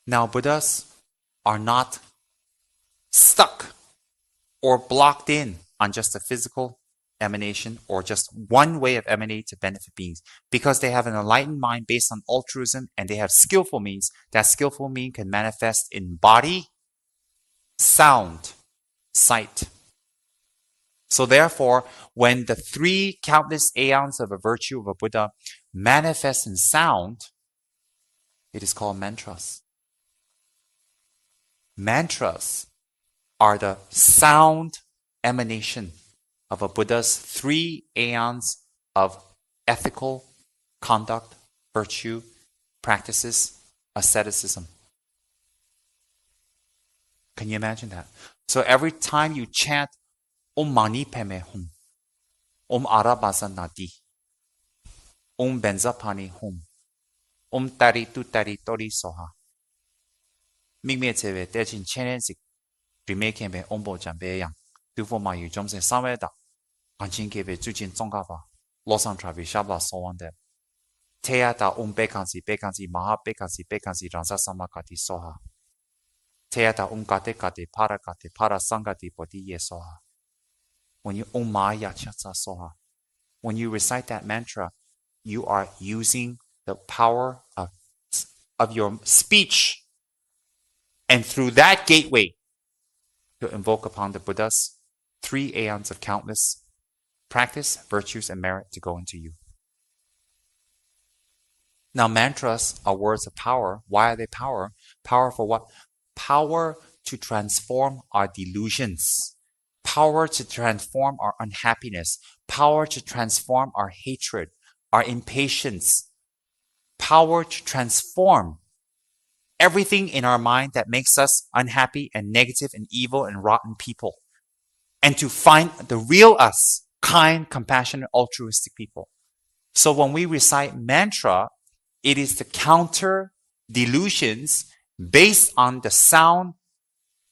Now, Buddhas are not stuck or blocked in on just a physical emanation or just one way of emanating to benefit beings, because they have an enlightened mind based on altruism, and they have skillful means. That skillful mean can manifest in body, sound, sight. So therefore, when the 3 countless aeons of a virtue of a Buddha manifest in sound, it is called mantras. Mantras are the sound emanation of a Buddha's 3 aeons of ethical conduct, virtue, practices, asceticism. Can you imagine that? So every time you chant Om Mani Padme Hum, Om Arabasa Nadi, Om Benzapani Hum, Om Tari Tutari Tori Soha, Mingme Teve Tejin Chenenzik, Remake Ombo Jambeyang, Dufo Mayu Jomse Sameda, Anchin Kebe Jujin Zongava, Losan Travi Shabla Sowande, Teata Bekansi Bekansi Maha Bekansi Bekansi Ransa Samakati Soha, Teata Kate Kate Para Sangati Poti Ye Soha. When you Maya Chatsa Soha, when you recite that mantra, you are using the power of your speech, and through that gateway to invoke upon the Buddha's 3 aeons of countless practice, virtues, and merit to go into you. Now, mantras are words of power. Why are they power? Power for what? Power to transform our delusions. Power to transform our unhappiness. Power to transform our hatred, our impatience. Power to transform everything in our mind that makes us unhappy and negative and evil and rotten people. And to find the real us, kind, compassionate, altruistic people. So when we recite mantra, it is to counter delusions based on the sound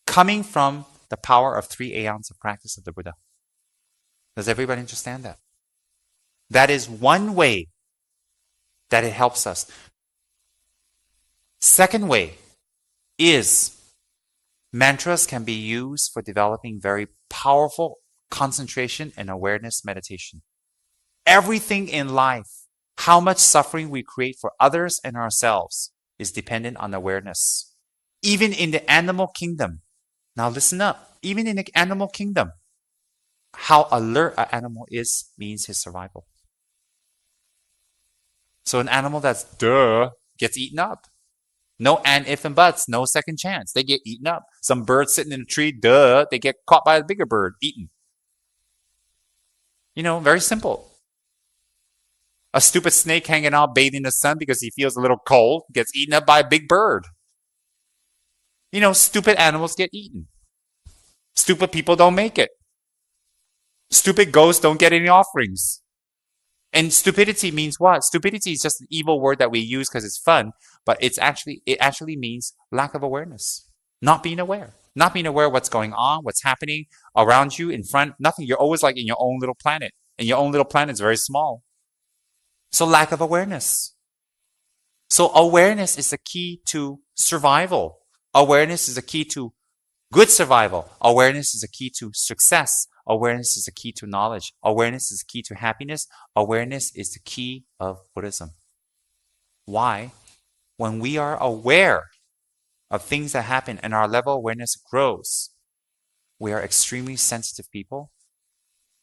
coming from the power of 3 aeons of practice of the Buddha. Does everybody understand that? That is one way that it helps us. Second way is mantras can be used for developing very powerful concentration and awareness meditation. Everything in life, how much suffering we create for others and ourselves, is dependent on awareness. Even in the animal kingdom, now listen up, even in the animal kingdom, how alert an animal is means his survival. So an animal that's gets eaten up. No and if and buts, no second chance. They get eaten up. Some bird sitting in a tree, they get caught by a bigger bird, eaten. Very simple. A stupid snake hanging out bathing in the sun because he feels a little cold gets eaten up by a big bird. Stupid animals get eaten. Stupid people don't make it. Stupid ghosts don't get any offerings. And stupidity means what? Stupidity is just an evil word that we use because it's fun, but it actually means lack of awareness. Not being aware. Not being aware of what's going on, what's happening around you, in front, nothing. You're always like in your own little planet. And your own little planet is very small. So lack of awareness. So awareness is the key to survival. Awareness is the key to good survival. Awareness is the key to success. Awareness is the key to knowledge. Awareness is the key to happiness. Awareness is the key of Buddhism. Why? When we are aware of things that happen and our level of awareness grows, we are extremely sensitive people.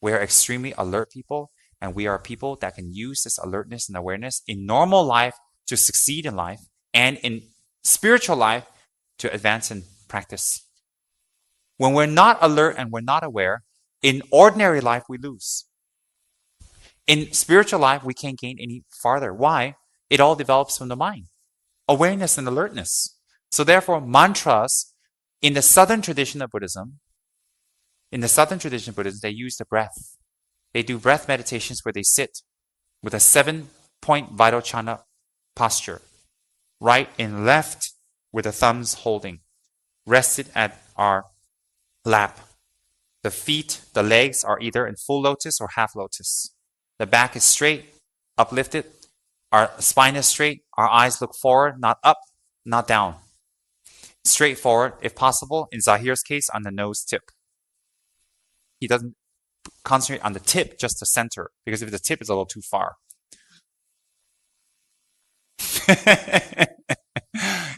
We are extremely alert people. And we are people that can use this alertness and awareness in normal life to succeed in life, and in spiritual life to advance in practice. When we're not alert and we're not aware, in ordinary life we lose. In spiritual life, we can't gain any farther. Why? It all develops from the mind. Awareness and alertness. So therefore, mantras, in the southern tradition of Buddhism, they use the breath. They do breath meditations where they sit with a 7-point vital chana posture. Right and left with the thumbs holding. Rested at our lap. The feet, the legs are either in full lotus or half lotus. The back is straight, uplifted. Our spine is straight. Our eyes look forward, not up, not down. straightforward, if possible, in Zahir's case, on the nose tip. He doesn't concentrate on the tip, just the center, because if the tip is a little too far.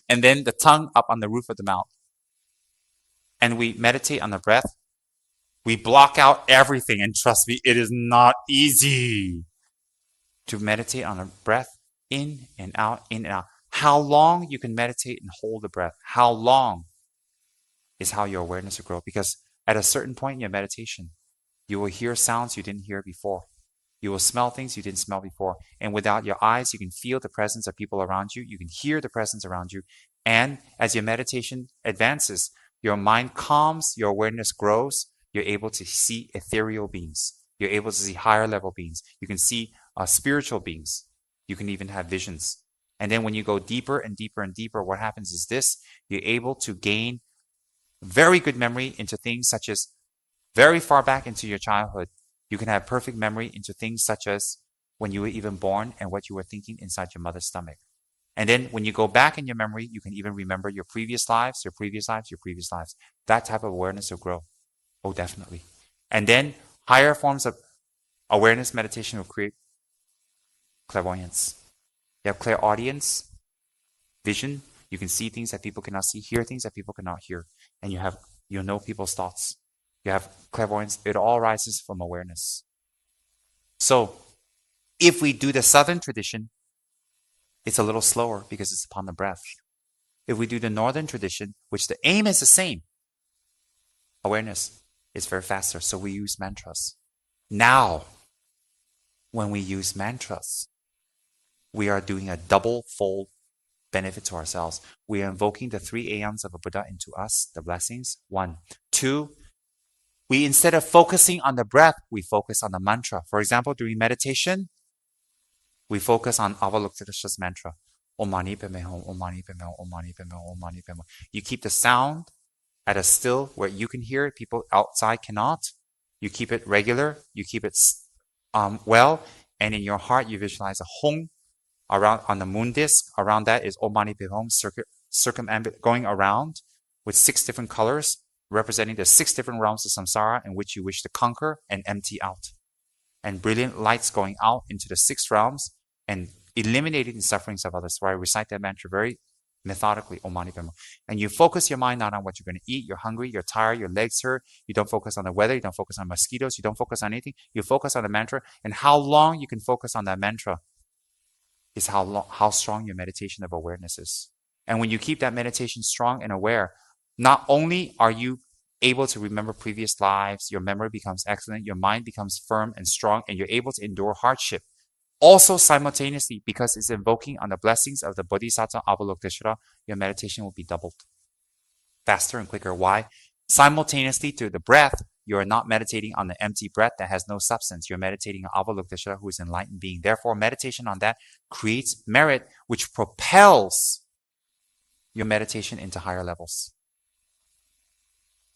And then the tongue up on the roof of the mouth. And we meditate on the breath. We block out everything, and trust me, it is not easy to meditate on the breath in and out, in and out. How long you can meditate and hold the breath, how long is how your awareness will grow. Because at a certain point in your meditation, you will hear sounds you didn't hear before. You will smell things you didn't smell before. And without your eyes, you can feel the presence of people around you. You can hear the presence around you. And as your meditation advances, your mind calms, your awareness grows. You're able to see ethereal beings. You're able to see higher level beings. You can see spiritual beings. You can even have visions. And then when you go deeper and deeper and deeper, what happens is this. You're able to gain very good memory into things such as very far back into your childhood. You can have perfect memory into things such as when you were even born and what you were thinking inside your mother's stomach. And then when you go back in your memory, you can even remember your previous lives, your previous lives, your previous lives. That type of awareness will grow. Oh, definitely. And then higher forms of awareness meditation will create clairvoyance. You have clairaudience, vision. You can see things that people cannot see, hear things that people cannot hear. And you know people's thoughts. You have clairvoyance. It all rises from awareness. So if we do the southern tradition, it's a little slower because it's upon the breath. If we do the northern tradition, which the aim is the same, awareness is very faster. So we use mantras. Now, when we use mantras, we are doing a double-fold benefit to ourselves. We are invoking the 3 aeons of a Buddha into us, the blessings. 1. 2, we instead of focusing on the breath, we focus on the mantra. For example, during meditation, we focus on Avalokiteshvara's mantra. Om Mani Padme Hum, Om Mani Padme Hum, Om Mani Padme Hum, Om Mani Padme Hum. You keep the sound at a still where you can hear it, people outside cannot. You keep it regular, you keep it well, and in your heart you visualize a Hum around on the moon disk. Around that is Om Mani Padme Hum circumambient going around with 6 different colors representing the 6 different realms of samsara in which you wish to conquer and empty out. And brilliant lights going out into the 6 realms and eliminating the sufferings of others. So I recite that mantra very methodically, Om Mani Padme Hum. And you focus your mind not on what you're going to eat. You're hungry, you're tired, your legs hurt. You don't focus on the weather. You don't focus on mosquitoes. You don't focus on anything. You focus on the mantra. And how long you can focus on that mantra is how strong your meditation of awareness is. And when you keep that meditation strong and aware, not only are you able to remember previous lives, your memory becomes excellent, your mind becomes firm and strong, and you're able to endure hardship. Also simultaneously, because it's invoking on the blessings of the Bodhisattva Avalokiteshvara, your meditation will be doubled. Faster and quicker. Why? Simultaneously to the breath, you are not meditating on the empty breath that has no substance. You're meditating on Avalokiteshvara, who is enlightened being. Therefore, meditation on that creates merit, which propels your meditation into higher levels.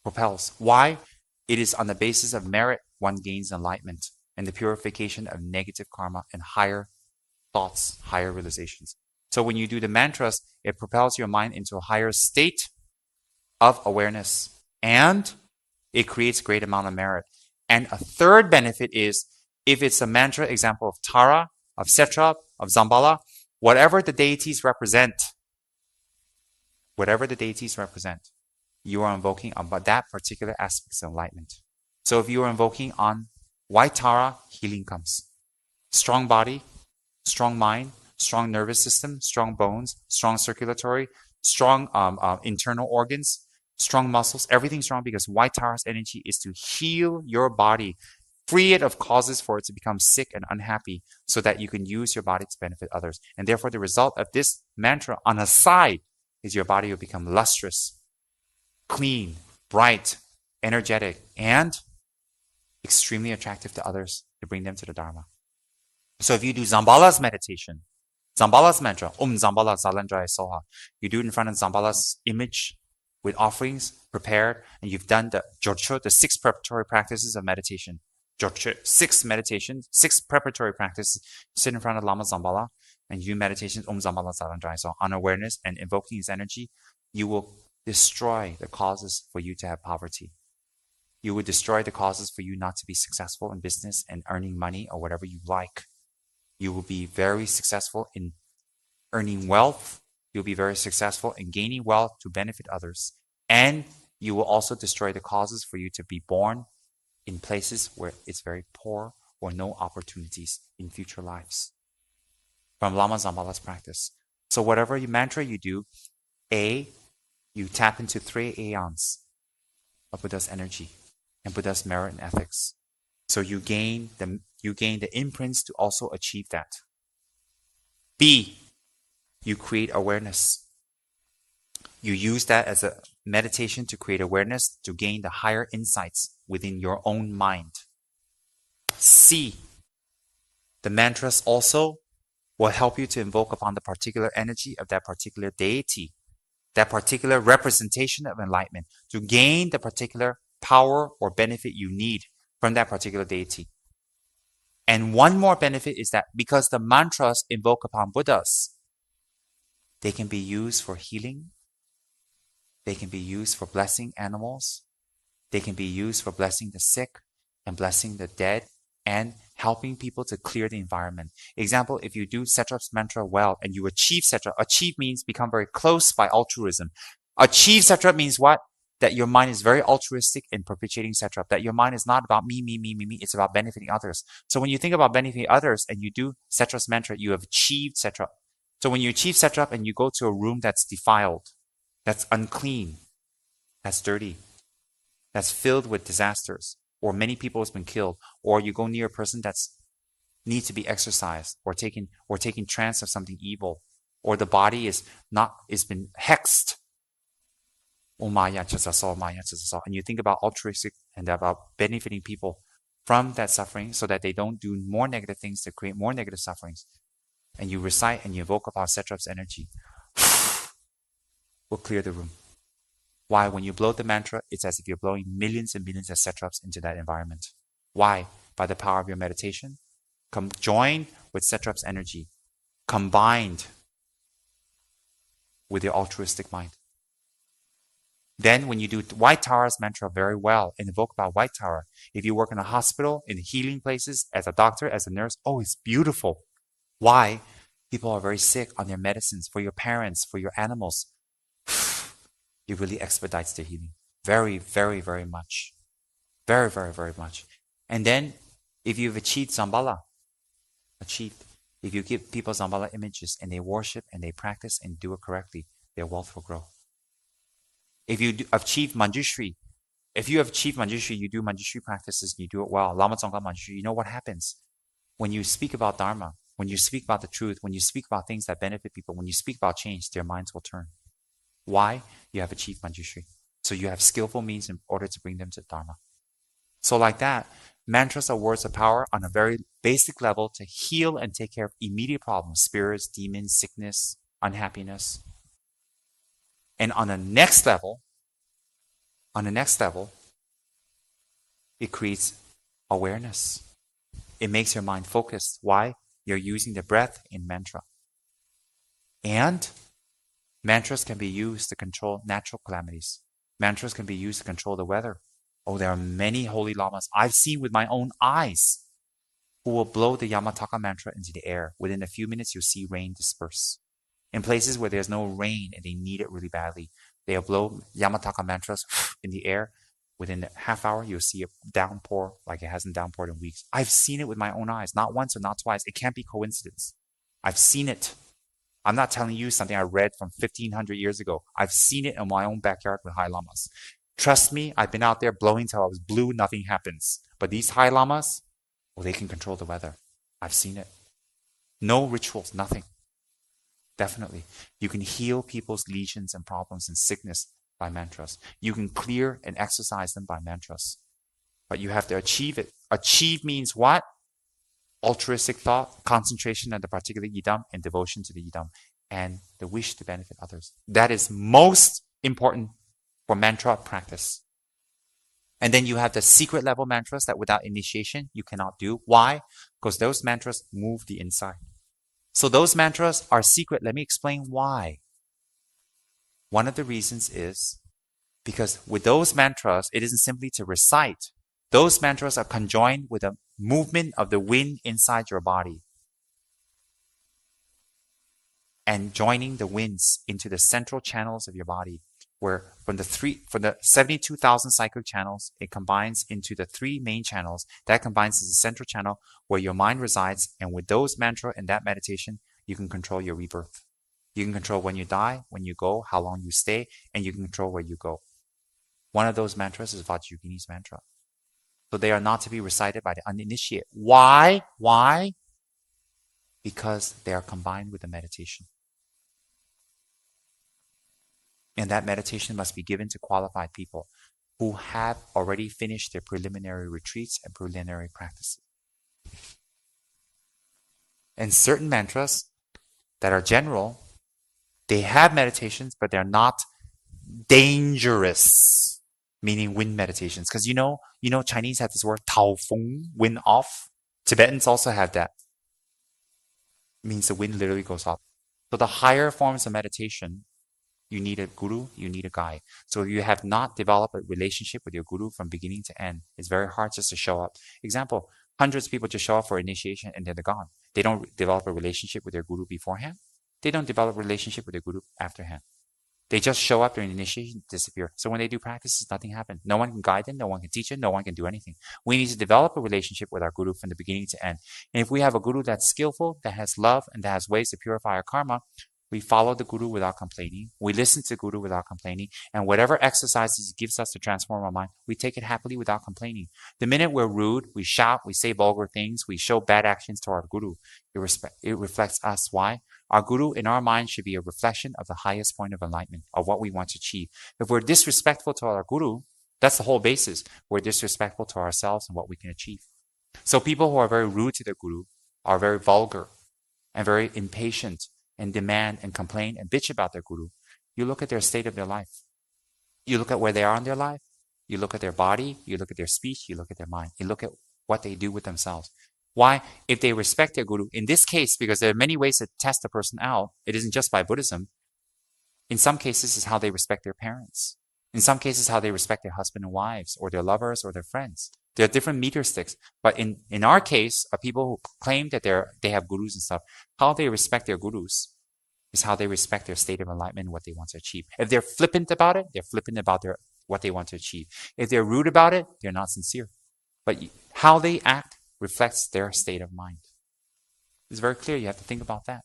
Propels. Why? It is on the basis of merit one gains enlightenment and the purification of negative karma and higher thoughts, higher realizations. So when you do the mantras, it propels your mind into a higher state of awareness and it creates a great amount of merit. And a third benefit is if it's a mantra, example of Tara, of Setra, of Zambala, whatever the deities represent, you are invoking about that particular aspect of enlightenment. So if you are invoking on white Tara, healing comes. Strong body, strong mind, strong nervous system, strong bones, strong circulatory, strong internal organs, strong muscles, everything's strong because white Tara's energy is to heal your body, free it of causes for it to become sick and unhappy so that you can use your body to benefit others. And therefore the result of this mantra on a side is your body will become lustrous, clean, bright, energetic, and extremely attractive to others to bring them to the Dharma. So if you do Zambala's meditation, Zambala's mantra, Zambala Zalandraya Soha, you do it in front of Zambala's image with offerings prepared, and you've done the Jorcho, the 6 preparatory practices of meditation. Jorcho, 6 meditations, 6 preparatory practices. Sit in front of Lama Zambala and you do meditations, Zambala Zalandraya Soha, on awareness and invoking his energy. You will destroy the causes for you to have poverty. You would destroy the causes for you not to be successful in business and earning money or whatever you like. You will be very successful in earning wealth. You'll be very successful in gaining wealth to benefit others. And you will also destroy the causes for you to be born in places where it's very poor or no opportunities in future lives. From Lama Zambala's practice. So whatever mantra you do, you tap into 3 aeons of Buddha's energy and Buddha's merit and ethics. So you gain the imprints to also achieve that. B, you create awareness. You use that as a meditation to create awareness to gain the higher insights within your own mind. C, the mantras also will help you to invoke upon the particular energy of that particular deity, that particular representation of enlightenment, to gain the particular power or benefit you need from that particular deity. And one more benefit is that because the mantras invoke upon Buddhas, they can be used for healing, they can be used for blessing animals, they can be used for blessing the sick and blessing the dead and helping people to clear the environment. Example, if you do Satrap's mantra well and you achieve Satrap, achieve means become very close by altruism. Achieve Satrap means what? That your mind is very altruistic in perpetuating Satrap. That your mind is not about me, it's about benefiting others. So when you think about benefiting others and you do Satrap's mantra, you have achieved Satrap. So when you achieve Satrap and you go to a room that's defiled, that's unclean, that's dirty, that's filled with disasters, or many people has been killed, or you go near a person that's needs to be exorcised, or taking trance of something evil, or the body is been hexed. And you think about altruistic and about benefiting people from that suffering so that they don't do more negative things to create more negative sufferings. And you recite and you evoke upon Satrap's energy. Will clear the room. Why? When you blow the mantra, it's as if you're blowing millions and millions of Satraps into that environment. Why? By the power of your meditation. Joined with Satrap's energy. Combined with your altruistic mind. Then when you do White Tara's mantra very well and evoke about White Tara, if you work in a hospital, in healing places, as a doctor, as a nurse, it's beautiful. Why? People are very sick on their medicines, for your parents, for your animals. It really expedites their healing. Very, very, very much. Very, very, very much. And then, if you've achieved Zambala, if you give people Zambala images and they worship and they practice and do it correctly, their wealth will grow. If you achieve Manjushri, you do Manjushri practices, you do it well, Lama Tsongkhapa Manjushri, you know what happens? When you speak about Dharma, when you speak about the truth, when you speak about things that benefit people, when you speak about change, their minds will turn. Why? You have achieved Manjushri. So you have skillful means in order to bring them to Dharma. So like that, mantras are words of power on a very basic level to heal and take care of immediate problems, spirits, demons, sickness, unhappiness. And on the next level, it creates awareness. It makes your mind focused. Why? You're using the breath in mantra. And mantras can be used to control natural calamities. Mantras can be used to control the weather. There are many holy lamas I've seen with my own eyes who will blow the Yamataka mantra into the air. Within a few minutes, you'll see rain disperse. In places where there's no rain and they need it really badly, they'll blow Yamataka mantras in the air. Within a half hour, you'll see a downpour like it hasn't downpoured in weeks. I've seen it with my own eyes, not once or not twice. It can't be coincidence. I've seen it. I'm not telling you something I read from 1500 years ago. I've seen it in my own backyard with high lamas. Trust me, I've been out there blowing till I was blue, nothing happens. But these high lamas, they can control the weather. I've seen it. No rituals, nothing. Definitely. You can heal people's lesions and problems and sickness by mantras. You can clear and exercise them by mantras. But you have to achieve it. Achieve means what? Altruistic thought, concentration on the particular yidam, and devotion to the yidam, and the wish to benefit others. That is most important for mantra practice. And then you have the secret level mantras that without initiation you cannot do. Why? Because those mantras move the inside. So those mantras are secret. Let me explain why. One of the reasons is because with those mantras, it isn't simply to recite. Those mantras are conjoined with a movement of the wind inside your body and joining the winds into the central channels of your body, where from the 72,000 cyclic channels, it combines into the three main channels. That combines as the central channel where your mind resides. And with those mantra and that meditation, you can control your rebirth. You can control when you die, when you go, how long you stay, and you can control where you go. One of those mantras is Vajrayogini's mantra. So they are not to be recited by the uninitiated. Why? Why? Because they are combined with the meditation. And that meditation must be given to qualified people who have already finished their preliminary retreats and preliminary practices. And certain mantras that are general, they have meditations, but they're not dangerous, meaning wind meditations. Because you know, Chinese have this word Tao Feng, wind off. Tibetans also have that. It means the wind literally goes off. So the higher forms of meditation, you need a guru, you need a guide. So if you have not developed a relationship with your guru from beginning to end, it's very hard just to show up. Example, hundreds of people just show up for initiation and then they're gone. They don't develop a relationship with their guru beforehand. They don't develop a relationship with their guru afterhand. They just show up during initiation, disappear. So when they do practices, nothing happens. No one can guide them, no one can teach them, no one can do anything. We need to develop a relationship with our guru from the beginning to end. And if we have a guru that's skillful, that has love, and that has ways to purify our karma, we follow the guru without complaining. We listen to the guru without complaining. And whatever exercises he gives us to transform our mind, we take it happily without complaining. The minute we're rude, we shout, we say vulgar things, we show bad actions to our guru, it reflects us. Why? Our guru in our mind should be a reflection of the highest point of enlightenment, of what we want to achieve. If we're disrespectful to our guru, that's the whole basis. We're disrespectful to ourselves and what we can achieve. So people who are very rude to their guru are very vulgar and very impatient and demand and complain and bitch about their guru. You look at their state of their life. You look at where they are in their life. You look at their body. You look at their speech. You look at their mind. You look at what they do with themselves. Why? If they respect their guru, in this case, because there are many ways to test a person out, it isn't just by Buddhism. In some cases, it's how they respect their parents. In some cases, how they respect their husband and wives, or their lovers, or their friends. There are different meter sticks. But in our case, people who claim that they have gurus and stuff, how they respect their gurus is how they respect their state of enlightenment and what they want to achieve. If they're flippant about it, they're flippant about what they want to achieve. If they're rude about it, they're not sincere. But how they act reflects their state of mind. It's very clear. You have to think about that.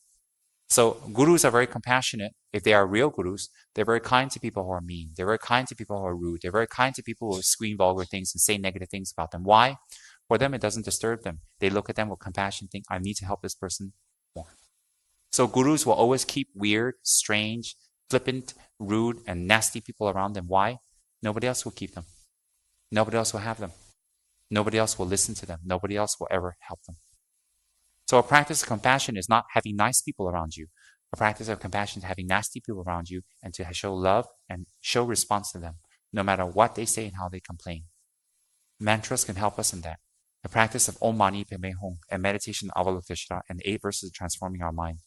So gurus are very compassionate. If they are real gurus, they're very kind to people who are mean. They're very kind to people who are rude. They're very kind to people who scream vulgar things and say negative things about them. Why? For them, it doesn't disturb them. They look at them with compassion, think, I need to help this person more. So gurus will always keep weird, strange, flippant, rude, and nasty people around them. Why? Nobody else will keep them. Nobody else will have them. Nobody else will listen to them. Nobody else will ever help them. So a practice of compassion is not having nice people around you. A practice of compassion is having nasty people around you and to show love and show response to them, no matter what they say and how they complain. Mantras can help us in that. The practice of Om Mani Padme Hum and meditation Avalokiteshvara and the 8 verses of transforming our mind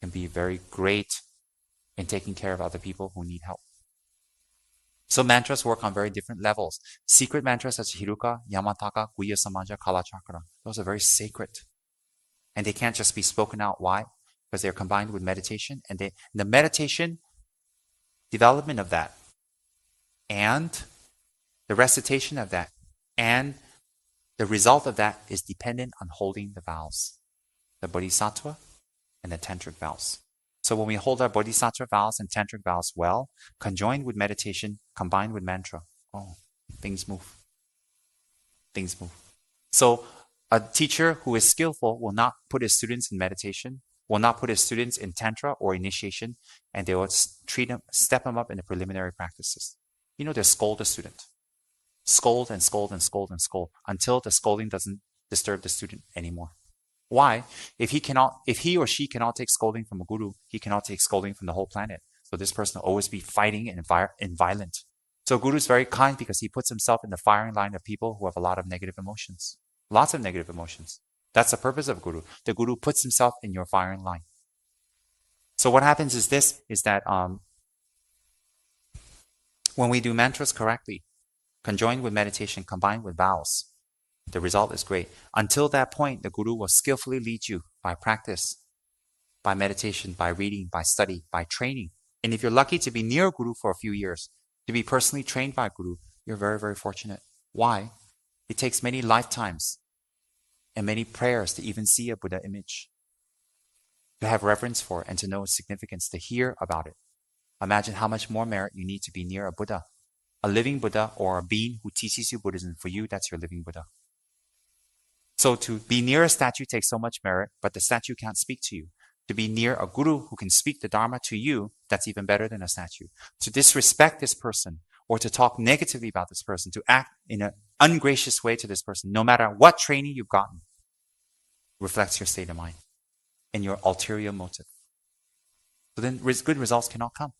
can be very great in taking care of other people who need help. So mantras work on very different levels. Secret mantras such as Hiruka, Yamataka, Guhya Samaja, Kala Chakra. Those are very sacred. And they can't just be spoken out. Why? Because they're combined with meditation. And the meditation development of that and the recitation of that and the result of that is dependent on holding the vows. The Bodhisattva and the Tantric vows. So when we hold our Bodhisattva vows and Tantric vows well, conjoined with meditation, combined with mantra, things move. Things move. So a teacher who is skillful will not put his students in meditation, will not put his students in Tantra or initiation, and they will treat them, step them up in the preliminary practices. They scold the student. Scold and scold and scold and scold until the scolding doesn't disturb the student anymore. Why? If he or she cannot take scolding from a guru, he cannot take scolding from the whole planet. So this person will always be fighting and violent. So guru is very kind because he puts himself in the firing line of people who have a lot of negative emotions. Lots of negative emotions. That's the purpose of guru. The guru puts himself in your firing line. So what happens is that When we do mantras correctly, conjoined with meditation, combined with vows, the result is great. Until that point, the Guru will skillfully lead you by practice, by meditation, by reading, by study, by training. And if you're lucky to be near a Guru for a few years, to be personally trained by a Guru, you're very, very fortunate. Why? It takes many lifetimes and many prayers to even see a Buddha image, to have reverence for it and to know its significance, to hear about it. Imagine how much more merit you need to be near a Buddha, a living Buddha or a being who teaches you Buddhism. For you, that's your living Buddha. So to be near a statue takes so much merit, but the statue can't speak to you. To be near a Guru who can speak the Dharma to you, that's even better than a statue. To disrespect this person or to talk negatively about this person, to act in an ungracious way to this person, no matter what training you've gotten, reflects your state of mind and your ulterior motive. So then good results cannot come.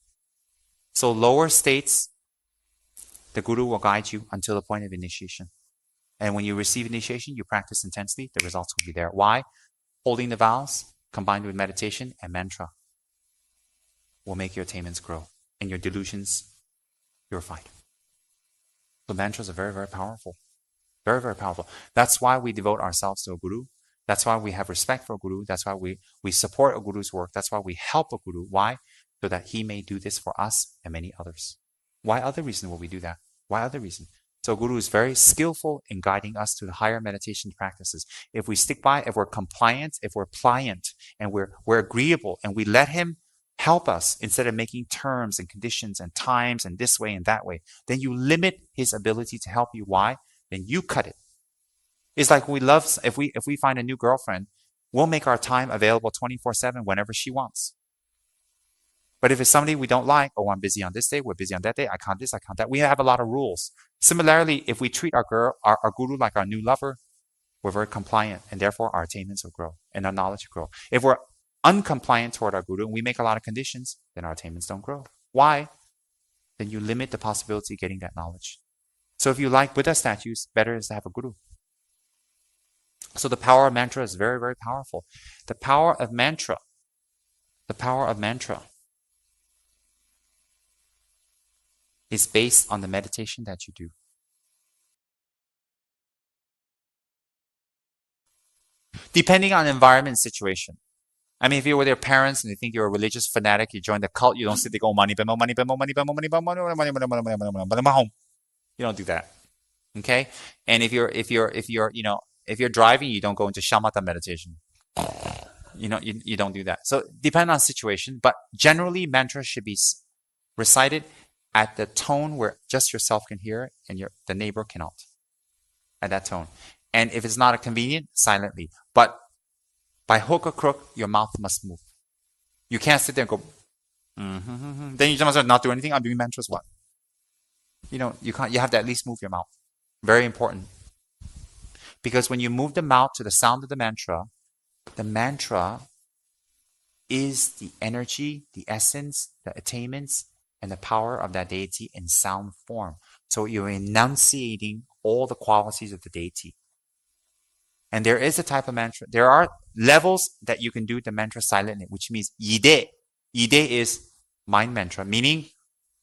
So lower states, the Guru will guide you until the point of initiation. And when you receive initiation, you practice intensely, the results will be there. Why? Holding the vows, combined with meditation and mantra, will make your attainments grow and your delusions purified. So mantras are very, very powerful. Very, very powerful. That's why we devote ourselves to a Guru. That's why we have respect for a Guru. That's why we support a Guru's work. That's why we help a Guru. Why? So that he may do this for us and many others. Why other reason will we do that? Why other reason? So Guru is very skillful in guiding us to the higher meditation practices. If we stick by, if we're compliant, if we're pliant, and we're agreeable, and we let him help us instead of making terms and conditions and times and this way and that way, then you limit his ability to help you. Why? Then you cut it. It's like if we find a new girlfriend, we'll make our time available 24/7 whenever she wants. But if it's somebody we don't like, oh, I'm busy on this day, we're busy on that day, I can't this, I can't that. We have a lot of rules. Similarly, if we treat our Guru like our new lover, we're very compliant, and therefore our attainments will grow and our knowledge will grow. If we're uncompliant toward our Guru and we make a lot of conditions, then our attainments don't grow. Why? Then you limit the possibility of getting that knowledge. So if you like Buddha statues, better is to have a Guru. So the power of mantra is very, very powerful. The power of mantra is based on the meditation that you do. Depending on environment and situation. I mean, if you're with your parents and they think you're a religious fanatic, you join the cult, you don't sit there go money, money, money, money, money, money. You don't do that. Okay? And if you're driving, you don't go into shamatha meditation. You don't do that. So depend on situation, but generally mantra should be recited at the tone where just yourself can hear it and the neighbor cannot. At that tone. And if it's not convenient, silently. But by hook or crook, your mouth must move. You can't sit there and go, Then you must not do anything. I'm doing mantras. What? You can't. You have to at least move your mouth. Very important. Because when you move the mouth to the sound of the mantra is the energy, the essence, the attainments, and the power of that deity in sound form. So you're enunciating all the qualities of the deity. And there is a type of mantra. There are levels that you can do the mantra silently, which means yide. Yide is mind mantra, meaning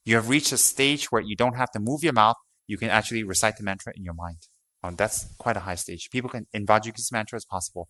you have reached a stage where you don't have to move your mouth. You can actually recite the mantra in your mind. That's quite a high stage. People can, in Vajrayagi's mantra, it's possible.